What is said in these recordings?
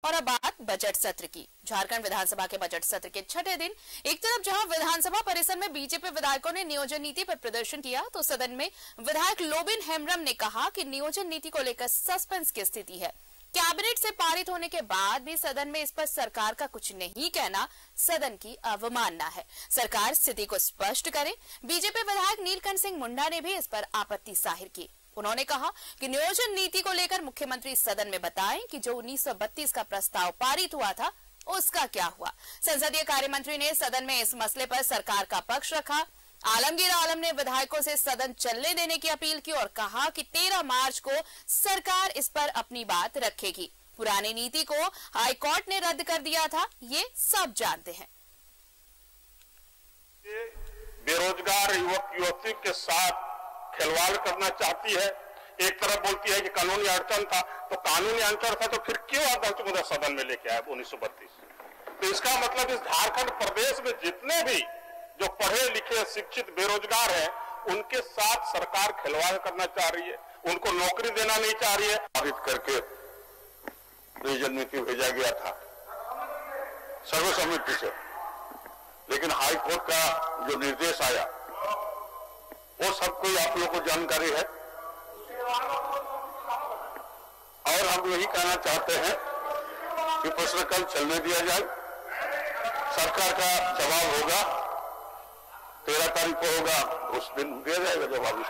और अब बात बजट सत्र की। झारखंड विधानसभा के बजट सत्र के छठे दिन एक तरफ जहां विधानसभा परिसर में बीजेपी विधायकों ने नियोजन नीति पर प्रदर्शन किया, तो सदन में विधायक लोबिन हेम्ब्रम ने कहा कि नियोजन नीति को लेकर सस्पेंस की स्थिति है। कैबिनेट से पारित होने के बाद भी सदन में इस पर सरकार का कुछ नहीं कहना सदन की अवमानना है। सरकार स्थिति को स्पष्ट करे। बीजेपी विधायक नीलकंठ सिंह मुंडा ने भी इस पर आपत्ति जाहिर की। उन्होंने कहा कि नियोजन नीति को लेकर मुख्यमंत्री सदन में बताएं कि जो 1932 का प्रस्ताव पारित हुआ था उसका क्या हुआ। संसदीय कार्य मंत्री ने सदन में इस मसले पर सरकार का पक्ष रखा। आलमगीर आलम ने विधायकों से सदन चलने देने की अपील की और कहा कि 13 मार्च को सरकार इस पर अपनी बात रखेगी। पुरानी नीति को हाईकोर्ट ने रद्द कर दिया था, ये सब जानते हैं। बेरोजगार युवक युवती के साथ खिलवाड़ करना चाहती है। एक तरफ बोलती है कि कानूनी अड़चन था, तो कानूनी अड़चन था तो फिर क्यों अध्यक्ष मुद्दा सदन में लेके आया 1932? तो इसका मतलब इस झारखंड प्रदेश में जितने भी जो पढ़े लिखे शिक्षित बेरोजगार हैं, उनके साथ सरकार खिलवाड़ करना चाह रही है, उनको नौकरी देना नहीं चाह रही है। पारित करके नियोजन नीति भेजा गया था सर्वसम्मति से, लेकिन हाईकोर्ट का जो निर्देश आया वो सबको आप लोगों को जानकारी है। और हम यही कहना चाहते हैं कि प्रश्नकाल चलने दिया जाए। सरकार का जवाब होगा 13 तारीख को होगा, उस दिन दिया जाएगा जवाब।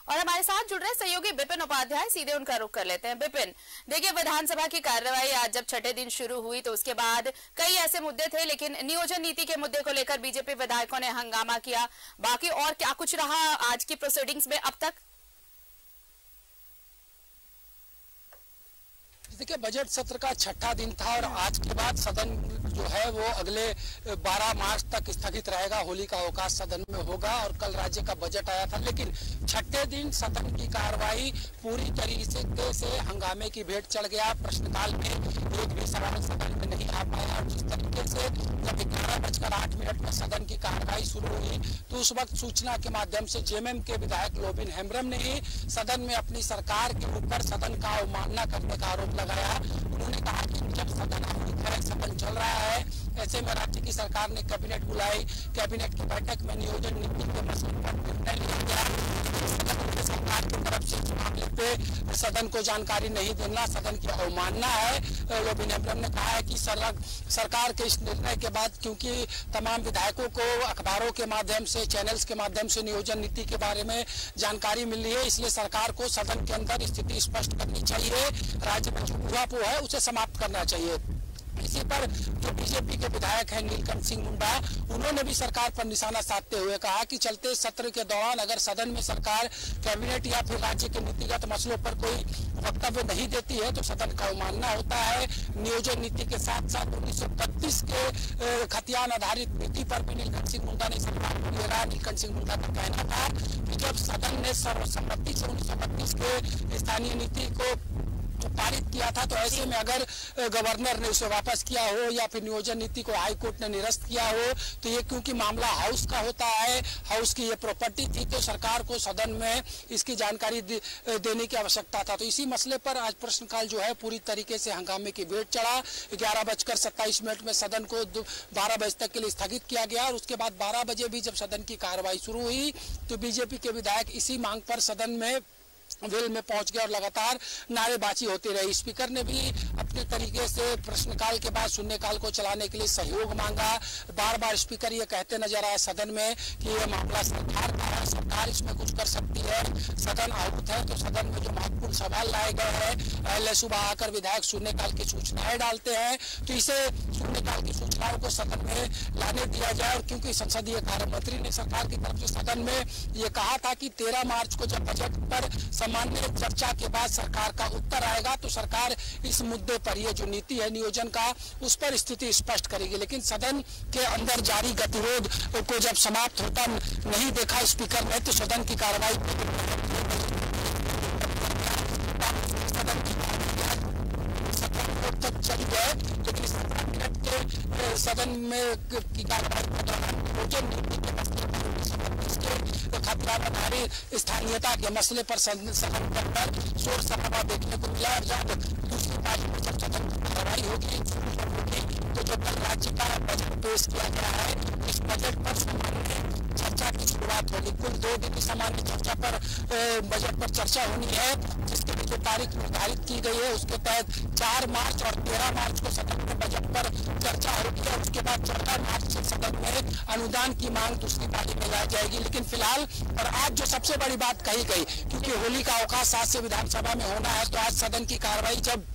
और हमारे साथ जुड़ रहे सहयोगी विपिन उपाध्याय, सीधे उनका रुख कर लेते हैं। विपिन, देखिए विधानसभा की कार्यवाही आज जब छठे दिन शुरू हुई तो उसके बाद कई ऐसे मुद्दे थे, लेकिन नियोजन नीति के मुद्दे को लेकर बीजेपी विधायकों ने हंगामा किया। बाकी और क्या कुछ रहा आज की प्रोसीडिंग्स में अब तक? देखिए, बजट सत्र का छठा दिन था और आज के बाद सदन जो है वो अगले 12 मार्च तक स्थगित रहेगा। होली का अवकाश सदन में होगा और कल राज्य का बजट आया था, लेकिन छठे दिन सदन की कार्रवाई पूरी तरीके से हंगामे की भेंट चढ़ गया। प्रश्नकाल में एक भी सवाल सदन में नहीं आ पाया और जिस तरीके से जब 11:08 में सदन की कार्रवाई शुरू हुई तो उस वक्त सूचना के माध्यम से जेएमएम के विधायक लोबिन हेम्ब्रम ने ही सदन में अपनी सरकार के ऊपर सदन का अवमानना करने का आरोप लगाया। उन्होंने कहा कि जब सदन आहूत है, सदन चल रहा है, ऐसे में राज्य की सरकार ने कैबिनेट बुलाई, कैबिनेट की बैठक में नियोजन नीति के मसले पर निर्णय लिया गया। सरकार की तरफ से इस मामले पे सदन को जानकारी नहीं देना सदन की अवमानना है। लोबिन हेम्ब्रम ने कहा है कि सरकार के इस निर्णय के बाद क्योंकि तमाम विधायकों को अखबारों के माध्यम से, चैनल्स के माध्यम से नियोजन नीति के बारे में जानकारी मिल रही है, इसलिए सरकार को सदन के अंदर स्थिति स्पष्ट करनी चाहिए। राज्य में जो ऊहापोह है उसे समाप्त करना चाहिए। इसी पर जो बीजेपी के विधायक हैं नीलकंठ सिंह मुंडा, उन्होंने भी सरकार पर निशाना साधते हुए कहा कि चलते सत्र के दौरान अगर सदन में सरकार कैबिनेट या फिर राज्य के नीतिगत मसलों पर कोई वक्तव्य नहीं देती है तो सदन का अवमानना होता है। नियोजन नीति के साथ साथ 1932 के खतियान आधारित नीति पर भी नीलकंठ सिंह मुंडा ने सरकार को घेरा। नीलकंठ सिंह मुंडा का कहना था कि जब सदन ने सर्वसम्मति से 1932 के स्थानीय नीति को पारित किया था तो ऐसे में अगर गवर्नर ने उसे वापस किया हो या फिर नियोजन नीति को हाईकोर्ट ने निरस्त किया हो तो ये क्योंकि मामला हाउस का होता है, हाउस की ये प्रॉपर्टी थी, तो सरकार को सदन में इसकी जानकारी देने की आवश्यकता था। तो इसी मसले पर आज प्रश्नकाल जो है पूरी तरीके से हंगामे की भेंट चढ़ा। 11:27 में सदन को 12 बजे तक के लिए स्थगित किया गया और उसके बाद 12 बजे भी जब सदन की कार्रवाई शुरू हुई तो बीजेपी के विधायक इसी मांग पर सदन में वेल में पहुंच गए और लगातार नारेबाजी होती रही। स्पीकर ने भी अपने तरीके से प्रश्नकाल के बाद शून्यकाल को चलाने के लिए सहयोग मांगा। बार बार स्पीकर ये कहते नजर आए सदन में कि ये मामला सरकार का है, सरकार इसमें कुछ कर सकती है, सदन आहूत है। तो सदन में जो महत्वपूर्ण सवाल लाए गए हैं, पहले सुबह आकर विधायक शून्यकाल की सूचनाएं डालते हैं तो इसे शून्यकाल की सूचनाओं को सदन में लाने दिया जाए। और क्योंकि संसदीय कार्य मंत्री ने सरकार की तरफ से सदन में ये कहा था कि 13 मार्च को जब बजट पर सामान्य चर्चा के बाद सरकार का उत्तर आएगा तो सरकार इस मुद्दे पर, ये जो नीति है नियोजन का, उस पर स्थिति स्पष्ट करेगी। लेकिन सदन के अंदर जारी गतिरोध को जब समाप्त होता नहीं देखा स्पीकर ने तो सदन की कार्रवाई तक चली गए। लेकिन 17 मिनट के सदन में की कार्रवाई के दौरान नियोजन नीति के मसले पर के खतरा बना रही स्थानीयता के मसले पर सदन के अंदर शोर शराबा देखने को मिला। और जब दूसरी पार्टी में जब सदन की कार्रवाई होगी तो जो कल राज्य का बजट पेश किया गया है, इस बजट पर सामान्य चर्चा की शुरुआत होगी। कुल 2 दिन की सामान्य चर्चा पर बजट पर चर्चा होनी है, जिसके लिए जो तारीख निर्धारित की गई है उसके तहत 4 मार्च और 13 मार्च को सदन में बजट पर चर्चा होगी और उसके बाद 14 मार्च से सदन में अनुदान की मांग दूसरी पार्टी में लाई जाएगी। लेकिन फिलहाल और आज जो सबसे बड़ी बात कही गई, क्योंकि होली का अवकाश आज से विधानसभा में होना है, तो आज सदन की कार्रवाई जब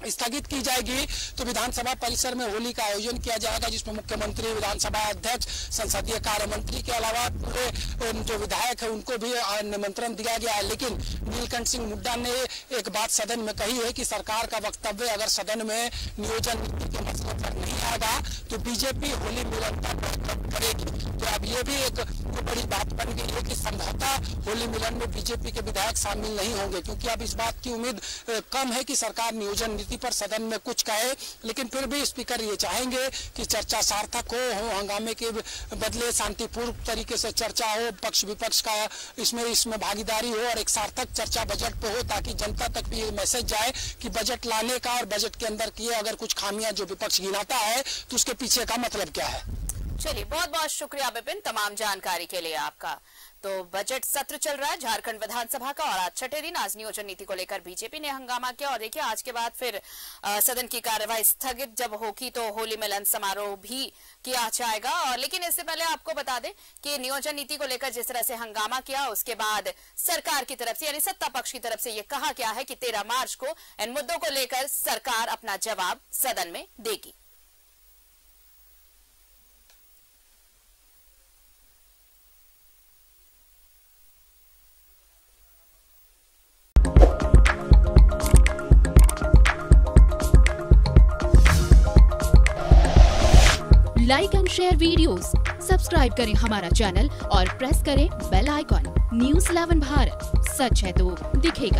स्थगित की जाएगी तो विधानसभा परिसर में होली का आयोजन किया जाएगा, जिसमें मुख्यमंत्री, विधानसभा अध्यक्ष, संसदीय कार्य मंत्री के अलावा पूरे जो विधायक है उनको भी निमंत्रण दिया गया है। लेकिन नीलकंठ सिंह मुड्डा ने एक बात सदन में कही है कि सरकार का वक्तव्य अगर सदन में नियोजन नीति के मसले पर नहीं आएगा तो बीजेपी होली मिलन का प्रस्ताव करेगी। तो अब ये भी एक बड़ी बात बन गई है कि संभवतः होली मिलन में बीजेपी के विधायक शामिल नहीं होंगे, क्योंकि अब इस बात की उम्मीद कम है कि सरकार नियोजन नीति पर सदन में कुछ कहे। लेकिन फिर भी स्पीकर ये चाहेंगे कि चर्चा सार्थक हो, हंगामे के बदले शांतिपूर्ण तरीके से चर्चा हो, पक्ष विपक्ष का इसमें भागीदारी हो और एक सार्थक चर्चा बजट पे हो, ताकि जनता तक भी ये मैसेज जाए कि बजट लाने का और बजट के अंदर किए अगर कुछ खामियां जो विपक्ष गिनाता है तो उसके पीछे का मतलब क्या है। चलिए, बहुत बहुत शुक्रिया विपिन तमाम जानकारी के लिए आपका। तो बजट सत्र चल रहा है झारखंड विधानसभा का और आज छठे दिन आज नियोजन नीति को लेकर बीजेपी ने हंगामा किया और देखिए आज के बाद फिर सदन की कार्यवाही स्थगित जब होगी तो होली मिलन समारोह भी किया जाएगा। और लेकिन इससे पहले आपको बता दें कि नियोजन नीति को लेकर जिस तरह से हंगामा किया उसके बाद सरकार की तरफ से यानी सत्ता पक्ष की तरफ से ये कहा गया है कि 13 मार्च को इन मुद्दों को लेकर सरकार अपना जवाब सदन में देगी। Like and share videos, subscribe करें हमारा चैनल और प्रेस करें बेल आइकॉन। न्यूज़ 11 भारत, सच है तो दिखेगा।